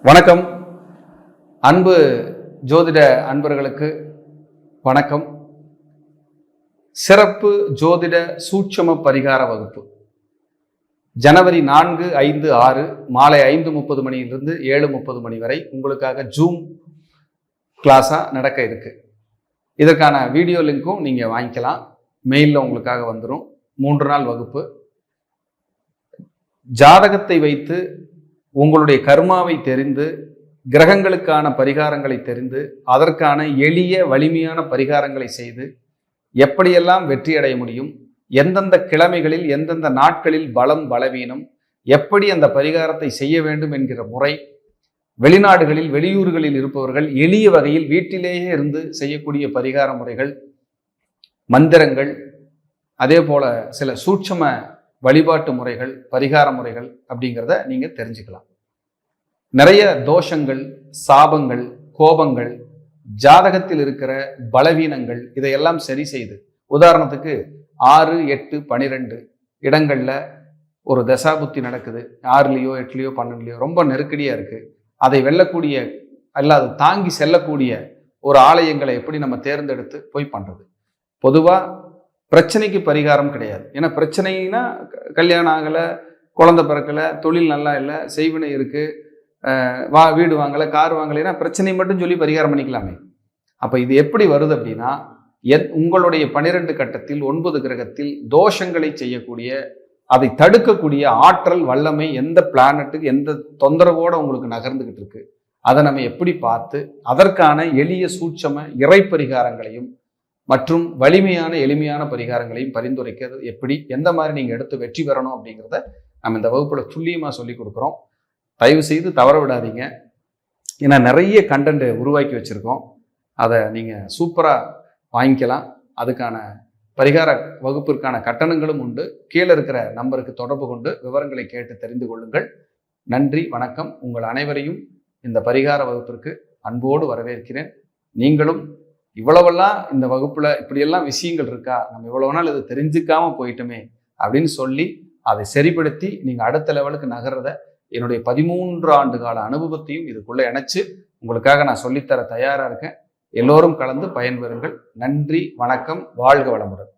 வணக்கம். அன்பு ஜோதிட அன்பர்களுக்கு வணக்கம். சிறப்பு ஜோதிட சூட்சம பரிகார வகுப்பு ஜனவரி 4, 5, 6 மாலை 5:30 மணியிலிருந்து 7:30 மணி வரை உங்களுக்காக ஜூம் கிளாஸா நடக்க இருக்கு. இதற்கான வீடியோ லிங்க்கும் நீங்க வாங்கிக்கலாம். மெயிலில் உங்களுக்காக வந்துடும். 3 நாள் வகுப்பு. ஜாதகத்தை வைத்து உங்களுடைய கர்மாவை தெரிந்து, கிரகங்களுக்கான பரிகாரங்களை தெரிந்து, அதற்கான எளிய வலிமையான பரிகாரங்களை செய்து எப்படியெல்லாம் வெற்றி அடைய முடியும், எந்தெந்த கிழமைகளில் எந்தெந்த நாட்களில் பலம் பலவீனம், எப்படி அந்த பரிகாரத்தை செய்ய வேண்டும் என்கிற முறை, வெளிநாடுகளில் வெளியூர்களில் இருப்பவர்கள் எளிய வகையில் வீட்டிலேயே இருந்து செய்யக்கூடிய பரிகார முறைகள், மந்திரங்கள், அதே போல சில சூட்சம வழிபாட்டு முறைகள், பரிகார முறைகள் அப்படிங்கிறத நீங்க தெரிஞ்சுக்கலாம். நிறைய தோஷங்கள், சாபங்கள், கோபங்கள், ஜாதகத்தில் இருக்கிற பலவீனங்கள் இதையெல்லாம் சரி செய்து, உதாரணத்துக்கு 6, 8, 12 இடங்கள்ல ஒரு தசாபுத்தி நடக்குது, 6லயோ 8லயோ 12லயோ ரொம்ப நெருக்கடியா இருக்கு. அதை வெல்லக்கூடிய அல்லாது தாங்கி செல்லக்கூடிய ஒரு ஆலயங்களை எப்படி நம்ம தேர்ந்தெடுத்து போய் பண்றது. பொதுவா பிரச்சனைக்கு பரிகாரம் கிடையாது. ஏன்னா பிரச்சனைனா கல்யாணம் ஆகலை, குழந்தை பிறக்கலை, தொழில் நல்லா இல்லை, செய்வினை இருக்கு, வீடு வாங்கலை, கார் வாங்கலைன்னா பிரச்சனை மட்டும் சொல்லி பரிகாரம் பண்ணிக்கலாமே. அப்போ இது எப்படி வருது அப்படின்னா, உங்களுடைய 12 கட்டத்தில் 9 கிரகத்தில் தோஷங்களை செய்யக்கூடிய, அதை தடுக்கக்கூடிய ஆற்றல் வல்லமை எந்த பிளானட்டுக்கு எந்த தொந்தரவோட உங்களுக்கு நகர்ந்துகிட்டு இருக்கு, அதை நம்ம எப்படி பார்த்து அதற்கான எளிய சூட்சம இறை பரிகாரங்களையும் மற்றும் வலிமையான எளிமையான பரிகாரங்களையும் பரிந்துரைக்கிறது எப்படி, எந்த மாதிரி நீங்கள் எடுத்து வெற்றி பெறணும் அப்படிங்கிறத நம்ம இந்த வகுப்புல துல்லியமாக சொல்லி கொடுக்குறோம். தயவு செய்து தவற விடாதீங்க. ஏன்னா நிறைய கண்டென்ட் உருவாக்கி வச்சுருக்கோம். அதை நீங்கள் சூப்பராக வாங்கிக்கலாம். அதுக்கான பரிகார வகுப்பிற்கான கட்டணங்களும் உண்டு. கீழே இருக்கிற நம்பருக்கு தொடர்பு கொண்டு விவரங்களை கேட்டு தெரிந்து கொள்ளுங்கள். நன்றி, வணக்கம். உங்கள் அனைவரையும் இந்த பரிகார வகுப்பிற்கு அன்போடு வரவேற்கிறேன். நீங்களும் இவ்வளவெல்லாம் இந்த வகுப்புல இப்படியெல்லாம் விஷயங்கள் இருக்கா, நம்ம இவ்வளவு நாள் இது தெரிஞ்சுக்காம போயிட்டோமே அப்படின்னு சொல்லி அதை சரிப்படுத்தி நீங்க அடுத்த லெவலுக்கு நகர்றத என்னுடைய 13 ஆண்டு கால அனுபவத்தையும் இதுக்குள்ள இணைச்சு உங்களுக்காக நான் சொல்லித்தர தயாரா இருக்கேன். எல்லோரும் கலந்து பயன்பெறுங்கள். நன்றி, வணக்கம், வாழ்க வளமுடன்.